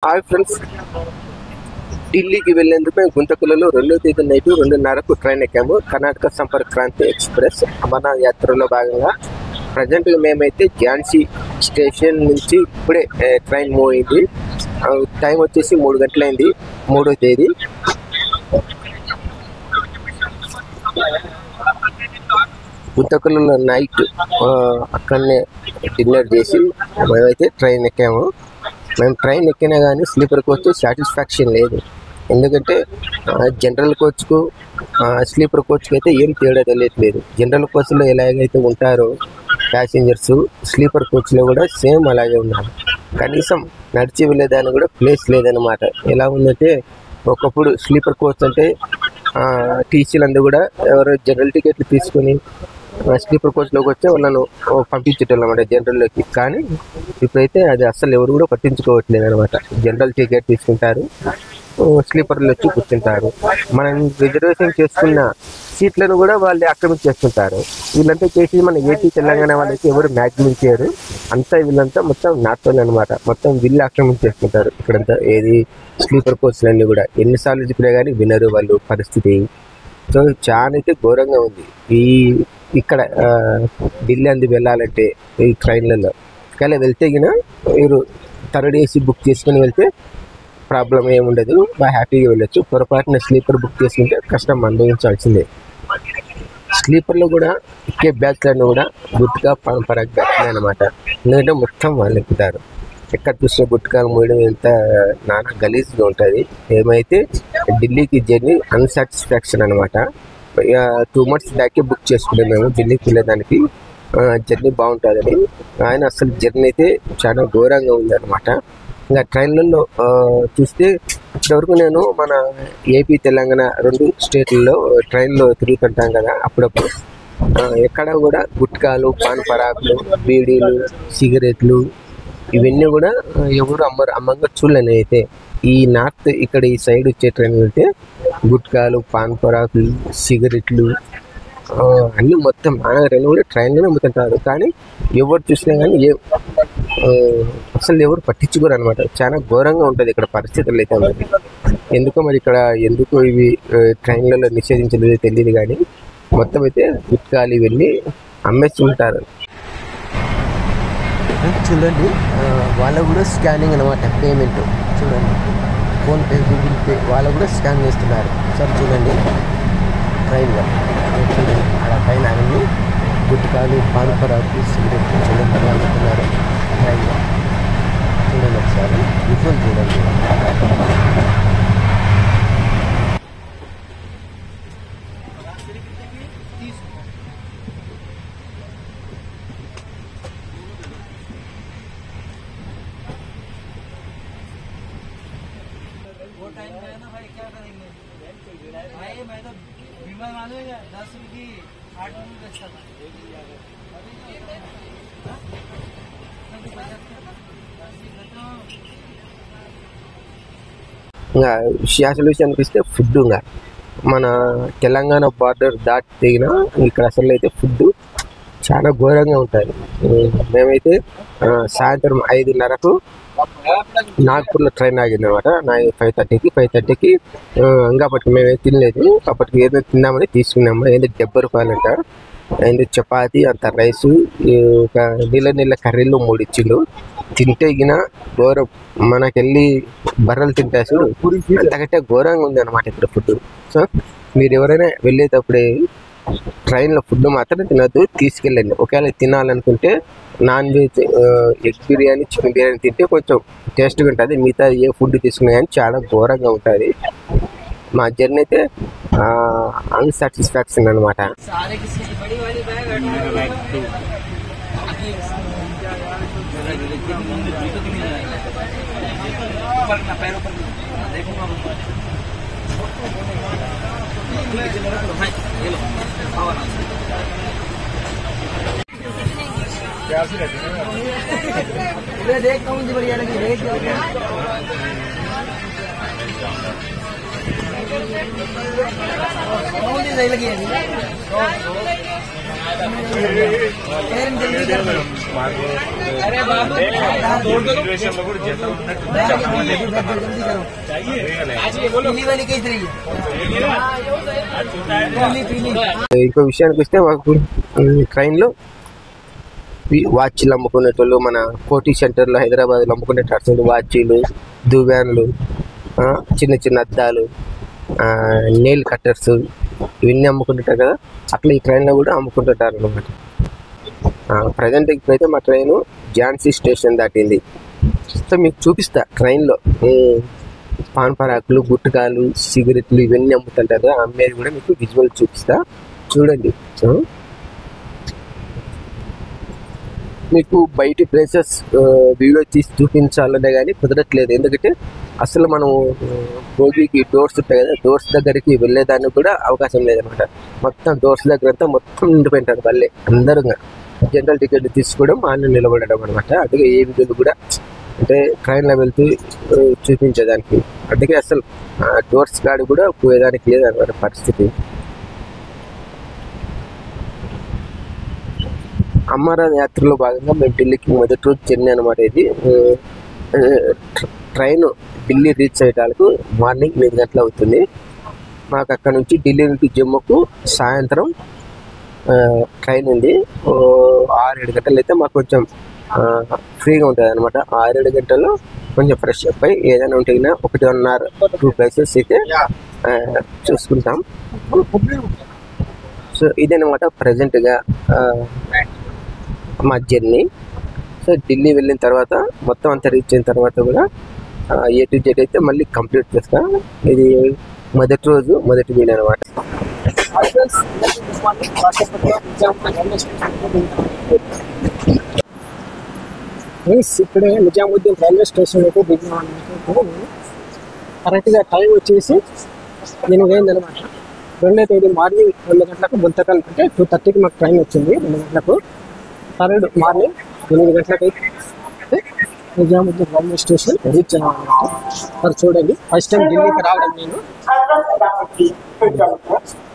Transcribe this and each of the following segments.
Hi friends, ఢిల్లీకి వెళ్లేందుకు మేము గుంతకల్లో 2వ తేదీ నైట్ 2:30కు ట్రైన్ ఎక్కాము. కర్ణాటక సంపర్క్ క్రాంతి ఎక్స్ప్రెస్ అమర్నాథ్ యాత్రలో భాగంగా ప్రజెంట్గా మేమైతే ఝాన్సీ స్టేషన్ నుంచి ఇప్పుడే ట్రైన్ మూవ్ అయింది. టైం వచ్చేసి 3 గంటలైంది. 3వ తేదీ గుంతకల్లో నైట్ అక్కడనే డిన్నర్ చేసి మేమైతే ట్రైన్ ఎక్కాము. మేము ట్రైన్ ఎక్కినా కానీ స్లీపర్ కోచ్ సాటిస్ఫాక్షన్ లేదు. ఎందుకంటే జనరల్ కోచ్కు స్లీపర్ కోచ్కి అయితే ఏం తేడా తెలియట్లేదు. జనరల్ కోచ్లో ఎలాగైతే ఉంటారో ప్యాసింజర్స్, స్లీపర్ కోచ్లో కూడా సేమ్ అలాగే ఉన్నారు. కనీసం నడిచి వెళ్ళేదాన్ని కూడా ప్లేస్ లేదన్నమాట. ఎలా ఉందంటే ఒకప్పుడు స్లీపర్ కోచ్ అంటే టీసీలందరూ కూడా ఎవరో జనరల్ టికెట్లు తీసుకొని స్లీపర్ కోచ్లోకి వచ్చే వాళ్ళను పంపించేటోళ్ళు అనమాట జనరల్లోకి. కానీ ఇప్పుడైతే అది అస్సలు ఎవరు కూడా పట్టించుకోవట్లేదు అనమాట. జనరల్ టికెట్ తీసుకుంటారు, స్లీపర్లు వచ్చి కూర్చుంటారు. మనం రిజర్వేషన్ చేసుకున్న సీట్లను కూడా వాళ్ళు ఆక్రమించేస్తుంటారు. వీళ్ళంతా చేసి మన ఏపీ తెలంగాణ వాళ్ళకి ఎవరు మ్యాక్సిమం చేయరు. అంతా వీళ్ళంతా మొత్తం నాటోళ్ళు అనమాట. మొత్తం వీళ్ళు ఆక్రమించేసుకుంటారు ఇక్కడంతా. ఏది స్లీపర్ కోచ్లన్నీ కూడా ఎన్నిసార్లు చెప్పినా కానీ వినరు వాళ్ళు పరిస్థితి. సో చాలా అయితే ఘోరంగా ఉంది. ఇక్కడ ఢిల్లీ అందుకు వెళ్ళాలంటే ఈ ట్రైన్లలో కానీ వెళ్తే గిన మీరు థర్డ్ ఏసీ బుక్ చేసుకుని వెళ్తే ప్రాబ్లం ఏముండదు, బాగా హ్యాపీగా వెళ్ళొచ్చు. పొరపాటున స్లీపర్ బుక్ చేసుకుంటే కష్టం అనుభవించాల్సిందే. స్లీపర్లో కూడా ఎక్కే బ్యాచ్లను కూడా గుట్కా పరంపరాకు బ్యాచ్లే అనమాట. ఎందుకంటే మొత్తం వాళ్ళు ఎక్కుతారు. ఎక్కడ చూసిన గుట్కాలు మూయడం ఎంత నానా గలీజ్గా ఉంటుంది. ఏమైతే ఢిల్లీకి జర్నీ అన్సాటిస్ఫాక్షన్ అనమాట. 2 months బ్యాకే బుక్ చేసుకున్నాం మేము ఢిల్లీకి వెళ్ళేదానికి. జర్నీ బాగుంటుందని. ఆయన అసలు జర్నీ అయితే చాలా ఘోరంగా ఉందన్నమాట. ఇంకా ట్రైన్లలో చూస్తే ఇప్పటివరకు నేను మన ఏపీ తెలంగాణ 2 స్టేట్లలో ట్రైన్లో తిరుగుతుంటాం కదా, అప్పుడప్పుడు ఎక్కడ కూడా గుట్కాలు, పాన్ పరాకులు, బీడీలు, సిగరెట్లు ఇవన్నీ కూడా ఎవరు అమ్మంగా చూడలేని. అయితే ఈ నార్త్ ఇక్కడ ఈ సైడ్ వచ్చే ట్రైన్ వెళ్తే గుట్కాలు, పాన్ పరాకులు, సిగరెట్లు అన్నీ మొత్తం ఆనగరని కూడా ట్రైన్లోనే అమ్ముతుంటారు. కానీ ఎవరు చూసినా కానీ అసలు ఎవరు పట్టించుకోరు అనమాట. చాలా ఘోరంగా ఉంటుంది ఇక్కడ పరిస్థితులు అయితే. మరి ఎందుకు ఇవి ట్రైన్లలో నిషేధించలేదో తెలియదు. కానీ మొత్తం అయితే గుట్కాలు ఇవన్నీ అమ్మేసి ఉంటారు. చూడండి, వాళ్ళకు కూడా స్కానింగ్ అనమాట. పేమెంట్ చూడండి, ఫోన్పే, గూగుల్ పే వాళ్ళు కూడా స్కాన్ చేస్తున్నారు. సార్ చూడండి ట్రైన్లో చూడండి, అలా పైన అన్నీ గుట్కాలు, పాన్ పరాకు, సిగరెట్ చూడండి అమ్ముతున్నారు ట్రైన్లో. చూడండి ఒకసారి విజువల్ చూడండి. टाइम में ना भाई क्या करेंगे भाई, मैं तो बीमार मालूम है 10 रुपये की 8 रुपये बेचता था। ఇంకా విషయాలు అనిపిస్తే ఫుడ్ ఇంకా మన తెలంగాణ బార్డర్ దాటి దిగిన ఇక్కడ అసలు అయితే ఫుడ్ చాలా ఘోరంగా ఉంటుంది. మేమైతే సాయంత్రం 5:30కు నాగ్పూర్లో ట్రైన్ ఆగింది అనమాట. 5:30కి ఇంకా అప్పటికి మేమేం తినలేదు. అప్పటికి ఏదో తిందామని తీసుకున్నాము. ఏంటి 70 రూపాయలు అంట. ఏంటి చపాతి, అంత రైసు, ఒక నీళ్ళ కర్రీలు 3 ఇచ్చిండు. తింటే గిన ఘోరం. మనకెళ్ళి బర్రెలు తింటే అసలు అంతకంటే ఘోరంగా ఉంది అనమాట ఇక్కడ ఫుడ్. సో మీరు ఎవరైనా వెళ్ళేటప్పుడే ట్రైన్లో ఫుడ్ మాత్రం తినద్దు, తీసుకెళ్ళండి. ఒకవేళ తినాలనుకుంటే non veg, egg biryani, chicken biryani తింటే కొంచెం టేస్ట్గా ఉంటుంది. మిగతా ఏ ఫుడ్ తీసుకున్నా కానీ చాలా ఘోరంగా ఉంటుంది. మా జర్నీ అయితే అన్సాటిస్ఫాక్షన్ అనమాట. देखता हूँ बढ़िया लगी रेट सही लगी है। जल्दी మాకు अरे बाबू సిచ్యువేషన్లో కూడా జనరల్ पीली वाली कैसे रही है पीली ఇంకో విషయానికి వస్తే మాకు ట్రైన్లో వాచ్లు అమ్ముకునేటోళ్ళు మన కోటి సెంటర్లో హైదరాబాద్లో అమ్ముకునేటటువంటి వాచీలు దువ్యాన్లు చిన్న చిన్న అద్దాలు నెయిల్ కట్టర్స్ ఇవన్నీ అమ్ముకుంటుంటారు కదా, అట్లా ఈ ట్రైన్లో కూడా అమ్ముకుంటుంటారు అనమాట. ప్రజెంట్ ఇప్పుడైతే మా ట్రైను ఝాన్సీ స్టేషన్ దాటింది. సో మీకు చూపిస్తా ట్రైన్లో పాన్ పరాకులు గుట్టకాలు సిగరెట్లు ఇవన్నీ అమ్ముతుంటారు కదా, అమ్మేది కూడా మీకు విజువల్ చూపిస్తా చూడండి. మీకు బయటి ప్లేసెస్ వీడియో తీసి చూపించాలనే కానీ కుదరట్లేదు, ఎందుకంటే అసలు మనం బోగీకి డోర్స్ ఉంటాయి కదా, డోర్స్ దగ్గరికి వెళ్ళేదానికి కూడా అవకాశం లేదనమాట. మొత్తం డోర్స్ దగ్గర అంతా మొత్తం నిండిపోయింటారు వాళ్ళే అందరూ. జనరల్ టికెట్ తీసుకోవడం ఆన్లైన్ నిలబడడం అనమాట. అందుకే ఏ వీడియోలు కూడా అంటే ట్రైన్లో వెళ్తూ చూపించేదానికి, అందుకే అసలు డోర్స్ కాడి కూడా పోయేదానికి లేదన్నమాట పరిస్థితి. అమరనాథ్ యాత్రలో భాగంగా మేము ఢిల్లీకి మొదటి రోజు జర్నీ అనమాట. ఇది ట్రైన్ ఢిల్లీ రీచ్ అయ్యేటాలకు మార్నింగ్ 8 గంటలు అవుతుంది. మాకు అక్కడ నుంచి ఢిల్లీ నుంచి జమ్మూకు సాయంత్రం ట్రైన్ ఉంది. 6-7 గంటలు అయితే మాకు కొంచెం ఫ్రీగా ఉంటుంది అనమాట. 6-7 గంటల్లో కొంచెం ఫ్రెష్ అప్ అయ్యి ఏదైనా ఉంటే 1.5-2 ప్లేసెస్ అయితే చూసుకుంటాం. సో ఇదనమాట ప్రజెంట్గా మా జర్నీ. సో ఢిల్లీ వెళ్ళిన తర్వాత మొత్తం అంతా రీచ్ అయిన తర్వాత కూడా A to Z అయితే మళ్ళీ కంప్లీట్ చేస్తా. ఇది మొదటి రోజు మొదటి వీడియో అనమాట. ఇక్కడే నిజాముద్దీన్ రైల్వే స్టేషన్ అయితే దిగినాం. కరెక్ట్గా టైం వచ్చేసి 8 అయిందనమాట. 2వ తేదీ మార్నింగ్ 2 గంటలకు గుంతకల్ అంటే 2:30కి మాకు ట్రైన్ వచ్చింది. 2 గంటలకు 3rd మార్నింగ్ 8 గంటలకు అయితే నిజాముద్దీన్ రైల్వే స్టేషన్ రీచ్ అయ్యామన్నమాట. మరి చూడండి, ఫస్ట్ టైం ఢిల్లీకి రావడం నేను.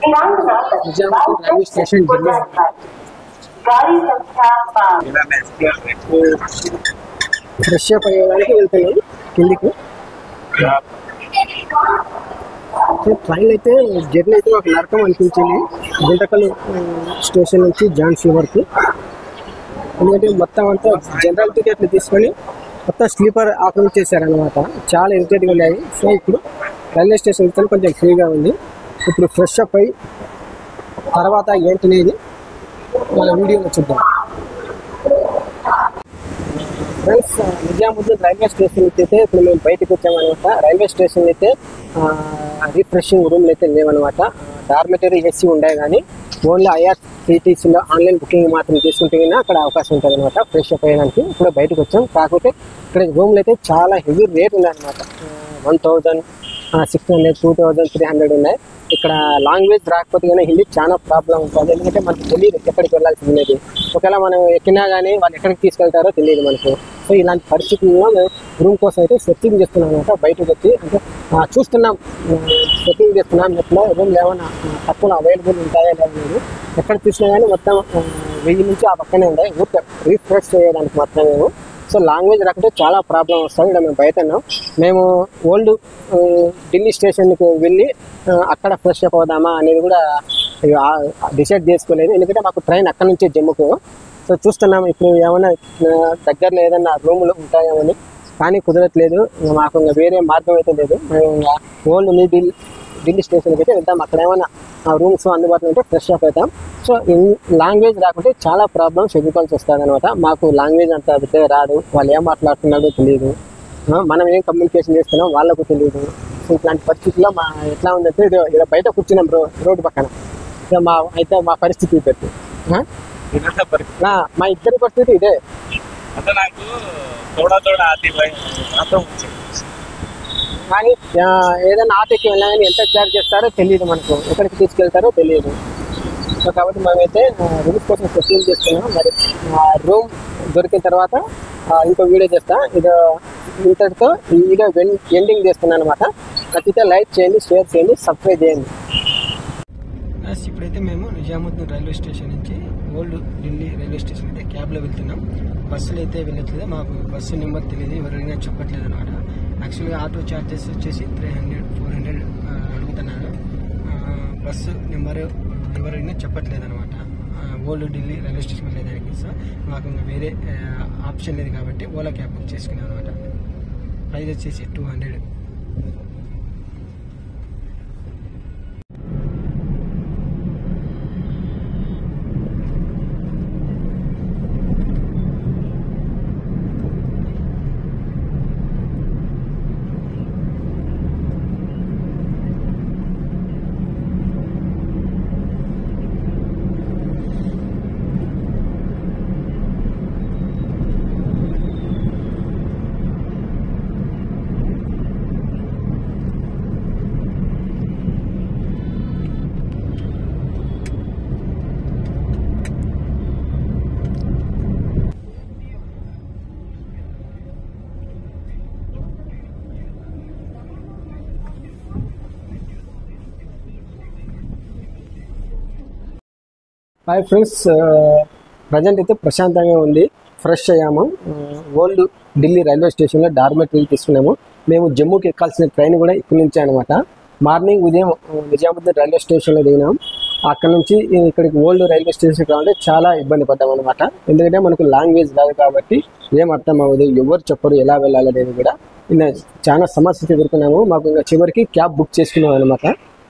Nizamuddin railway station Delhi. Fresh up అయ్యేదానికి వెళ్తున్నాను కిందికి. ట్రైన్ అయితే జర్నీ అయితే ఒక నరకం అనిపించింది గుంటకల్ స్టేషన్ నుంచి ఝాన్సీ వరకు. ఎందుకంటే మొత్తం అంతా జనరల్ టికెట్లు తీసుకొని మొత్తం స్లీపర్ ఆక్రమింగ్ చేశారనమాట. చాలా ఇరిటేట్గా ఉన్నాయి. సో ఇప్పుడు రైల్వే స్టేషన్ వెళ్తే కొంచెం ఫ్రీగా ఉంది. ఇప్పుడు ఫ్రెష్ అప్ అయ్యి తర్వాత ఏంటనేది మన వీడియోలో చూద్దాం. ఫ్రెండ్స్, నిజాముద్దీన్ రైల్వే స్టేషన్ అయితే ఇప్పుడు మేము బయటకు వచ్చామన్నమాట. రైల్వే స్టేషన్ అయితే రిఫ్రెషింగ్ రూమ్లు అయితే లేవన్నమాట. డార్మెటరీ ఏసీ ఉండే కానీ ఓన్లీ IRCTCలో ఆన్లైన్ బుకింగ్ మాత్రం తీసుకుంటే అక్కడ అవకాశం ఉంటుంది అనమాట ఫ్రెష్ అప్ అయ్యడానికి. ఇప్పుడు బయటకు వచ్చాం. కాకపోతే ఇక్కడ రూమ్లు అయితే చాలా హెవీ రేట్ ఉన్నాయన్నమాట. 1,600, 2,300 ఉన్నాయి. ఇక్కడ లాంగ్వేజ్ రాకపోతే కానీ హిందీ చాలా ప్రాబ్లం ఉంటుంది. ఎందుకంటే మనకు తెలియదు ఎక్కడికి వెళ్ళాల్సి ఉండేది. ఒకవేళ మనం ఎక్కినా కానీ వాళ్ళు ఎక్కడికి తీసుకెళ్తారో తెలియదు మనకు. సో ఇలాంటి పరిస్థితుల్లో మేము రూమ్ కోసం అయితే సెట్టింగ్ చేస్తున్నాం అనమాట. బయటకు వచ్చి అంటే చూస్తున్నాం, సెట్టింగ్ చేస్తున్నాం. నెట్లో రూమ్లు ఏమైనా తక్కువ అవైలబుల్ ఉంటాయా లేదు. ఎక్కడ చూసినా కానీ మొత్తం 1000 నుంచి ఆ పక్కనే ఉన్నాయి. ఊరికే రీఫ్రెష్ చేయడానికి మాత్రమే మేము. సో లాంగ్వేజ్ రాకుంటే చాలా ప్రాబ్లం వస్తుంది. ఇక్కడ మేము బయట ఉన్నాం. మేము ఓల్డ్ ఢిల్లీ స్టేషన్కి వెళ్ళి అక్కడ ఫ్రెష్ అప్ అవుదామా అనేది కూడా డిసైడ్ చేసుకోలేదు. ఎందుకంటే మాకు ట్రైన్ అక్కడ నుంచే జమ్మూకు. సో చూస్తున్నాం ఇప్పుడు ఏమైనా దగ్గరలో ఏదైనా రూములు ఉంటాయేమని, కానీ కుదరట్లేదు. మాకు ఇంకా వేరే మార్గం అయితే లేదు. మేము ఇంకా ఓల్డ్ ఢిల్లీ స్టేషన్కి అయితే వెళ్తాం. అక్కడ ఏమైనా రూమ్స్ అందుబాటులో ఉంటే ఫ్రెష్ అప్ అవుతాం. సో లాంగ్వేజ్ రాకుంటే చాలా ప్రాబ్లమ్స్ ఎదుర్కోవాల్సి వస్తుంది అనమాట. మాకు లాంగ్వేజ్ అంత పెద్దగా రాదు. వాళ్ళు ఏం మాట్లాడుతున్నాడో తెలియదు. మనం ఏం కమ్యూనికేషన్ చేస్తున్నాం వాళ్ళకు తెలియదు. సో ఇట్లాంటి పరిస్థితుల్లో ఎట్లా ఉందంటే ఇక్కడ బయట కూర్చున్నాం రోడ్డు పక్కన. సో మా పరిస్థితి పెట్టి మా ఇద్దరి పరిస్థితి ఇదే. కానీ ఏదైనా ఆటోకి వెళ్ళినా కానీ ఎంత ఛార్జ్ చేస్తారో తెలియదు మనకు, ఎక్కడికి తీసుకెళ్తారో తెలియదు. సో కాబట్టి మేమైతే రూమ్స్ కోసం సెట్టింగ్ చేస్తున్నాం. మరి రూమ్ దొరికిన తర్వాత ఇంకో వీడియో చేస్తా. ఇంతటితో ఈ వీడియో ఎండింగ్ చేస్తున్నాను అనమాట. నచ్చితే లైక్ చేయండి, షేర్ చేయండి, సబ్స్క్రైబ్ చేయండి. ఇప్పుడైతే మేము నిజాముద్దీన్ రైల్వే స్టేషన్ నుంచి ఓల్డ్ ఢిల్లీ రైల్వే స్టేషన్ అయితే క్యాబ్లో వెళ్తున్నాం. బస్సులు అయితే వెళ్ళట్లేదు, మాకు బస్సు నెంబర్ తెలియదు, ఎవరైనా చెప్పట్లేదు అనమాట. యాక్చువల్గా ఆటో ఛార్జెస్ వచ్చేసి 300-400 అడుగుతున్నారు. బస్సు నెంబర్ ఎవరైనా చెప్పట్లేదు అనమాట ఓల్డ్ ఢిల్లీ రైల్వే స్టేషన్ వెళ్ళేదానికి. సో మాకు ఇంకా వేరే ఆప్షన్ లేదు కాబట్టి ఓలా క్యాబ్ బుక్ చేసుకున్నాం అనమాట. ప్రైస్ వచ్చేసి 200. హాయ్ ఫ్రెండ్స్, ప్రజెంట్ అయితే ప్రశాంతంగా ఉంది, ఫ్రెష్ అయ్యాము. ఓల్డ్ ఢిల్లీ రైల్వే స్టేషన్లో డార్మెటరీ తీసుకున్నాము. మేము జమ్మూకి ఎక్కాల్సిన ట్రైన్ కూడా ఇక్కడి నుంచే అనమాట. మార్నింగ్ ఉదయం నిజాముద్దీన్ రైల్వే స్టేషన్లో దిగినాం. అక్కడ నుంచి ఇక్కడికి ఓల్డ్ రైల్వే స్టేషన్కి రావాలంటే చాలా ఇబ్బంది పడ్డాం అనమాట. ఎందుకంటే మనకు లాంగ్వేజ్ రాదు కాబట్టి ఏం అర్థం అవ్వదు, ఎవరు చెప్పరు ఎలా వెళ్ళాలనేది కూడా. ఇంకా చాలా సమస్యలు ఎదుర్కొన్నాము. మాకు ఇంకా చివరికి క్యాబ్ బుక్ చేసుకున్నాం అనమాట.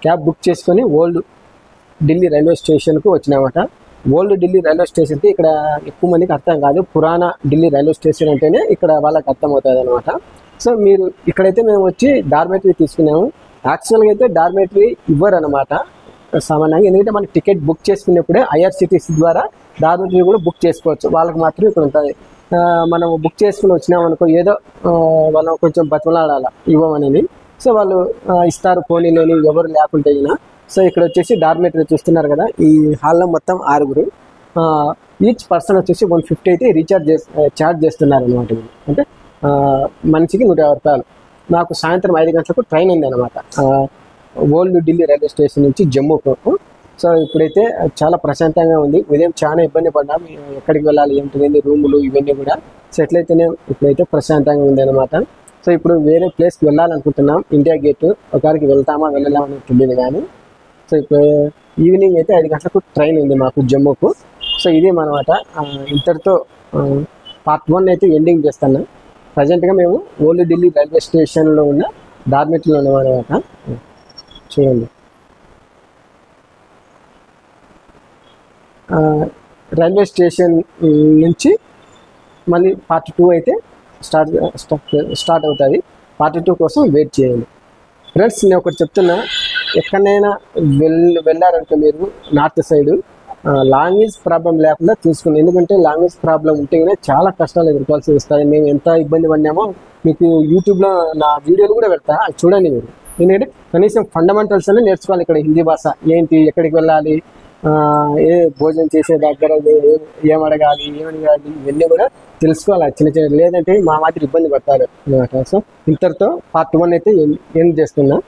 క్యాబ్ బుక్ చేసుకొని ఓల్డ్ ఢిల్లీ రైల్వే స్టేషన్కు వచ్చినామట. ఓల్డ్ ఢిల్లీ రైల్వే స్టేషన్కి ఇక్కడ ఎక్కువ మందికి అర్థం కాదు, పురాణ ఢిల్లీ రైల్వే స్టేషన్ అంటేనే ఇక్కడ వాళ్ళకి అర్థమవుతుంది అనమాట. సో మీరు ఇక్కడైతే మేము వచ్చి డార్మెటరీ తీసుకున్నాము. యాక్చువల్గా అయితే డార్మెటరీ ఇవ్వరు అనమాట సామాన్యంగా, ఎందుకంటే మనం టికెట్ బుక్ చేసుకునేప్పుడే IRCTC ద్వారా డార్మెటరీ కూడా బుక్ చేసుకోవచ్చు, వాళ్ళకి మాత్రం ఇక్కడ ఉంటుంది. మనం బుక్ చేసుకుని వచ్చినాం అనుకో, ఏదో వాళ్ళని కొంచెం బతిమలాడాలి ఇవ్వమని. సో వాళ్ళు ఇస్తారు, పోనీ లేని ఎవరు లేకుంటే అయినా. సో ఇక్కడ వచ్చేసి డార్మెటరీ చూస్తున్నారు కదా, ఈ హాల్లో మొత్తం 6. ఈచ్ పర్సన్ వచ్చేసి 150 అయితే ఛార్జ్ చేస్తున్నారు అనమాట. అంటే మనిషికి 150 రూపాయలు. నాకు సాయంత్రం 5 గంటలకు ట్రైన్ ఉంది అనమాట ఓల్డ్ ఢిల్లీ రైల్వే స్టేషన్ నుంచి జమ్మూకు. సో ఇప్పుడైతే చాలా ప్రశాంతంగా ఉంది. ఉదయం చాలా ఇబ్బంది పడ్డాం, ఎక్కడికి వెళ్ళాలి ఏంటి రూములు ఇవన్నీ కూడా. సో ఎట్లయితేనే ఇప్పుడైతే ప్రశాంతంగా ఉంది అనమాట. సో ఇప్పుడు వేరే ప్లేస్కి వెళ్ళాలనుకుంటున్నాం, ఇండియా గేట్. ఒకరికి వెళ్తామా వెళ్ళామని తెలియదు కానీ. సో ఇప్పుడు ఈవినింగ్ అయితే 5 గంటలకు ట్రైన్ ఉంది మాకు జమ్మూకు. సో ఇదే అనమాట. ఇంతటితో పార్ట్ 1 అయితే ఎండింగ్ చేస్తున్నాం. ప్రజెంట్గా మేము ఓల్డ్ ఢిల్లీ రైల్వే స్టేషన్లో ఉన్న డార్మెటరీలో ఉన్నామన్నమాట. చూడండి, రైల్వే స్టేషన్ నుంచి మళ్ళీ పార్ట్ 2 అయితే స్టార్ట్ అవుతుంది. పార్ట్ 2 కోసం వెయిట్ చేయండి. ఫ్రెండ్స్, నేను ఒకటి చెప్తున్నా, ఎక్కడైనా వెళ్ళారంటే మీరు నార్త్ సైడ్ లాంగ్వేజ్ ప్రాబ్లం లేకుండా చూసుకుని. ఎందుకంటే లాంగ్వేజ్ ప్రాబ్లం ఉంటే కానీ చాలా కష్టాలు ఎదుర్కోవాల్సి వస్తాయి. మేము ఎంత ఇబ్బంది పడినామో మీకు యూట్యూబ్లో నా వీడియోలు కూడా పెడతా, అది చూడండి మీరు. ఎందుకంటే కనీసం ఫండమెంటల్స్ అనే నేర్చుకోవాలి. ఇక్కడ హిందీ భాష ఏంటి, ఎక్కడికి వెళ్ళాలి, ఏ భోజనం చేసే దగ్గర ఏం అడగాలి, ఇవన్నీ కూడా తెలుసుకోవాలి చిన్న చిన్న. లేదంటే మా మాదిరి ఇబ్బంది పడతారు అనమాట. సో ఇంతటితో పార్ట్ 1 అయితే ఎండ్ చేస్తున్నా.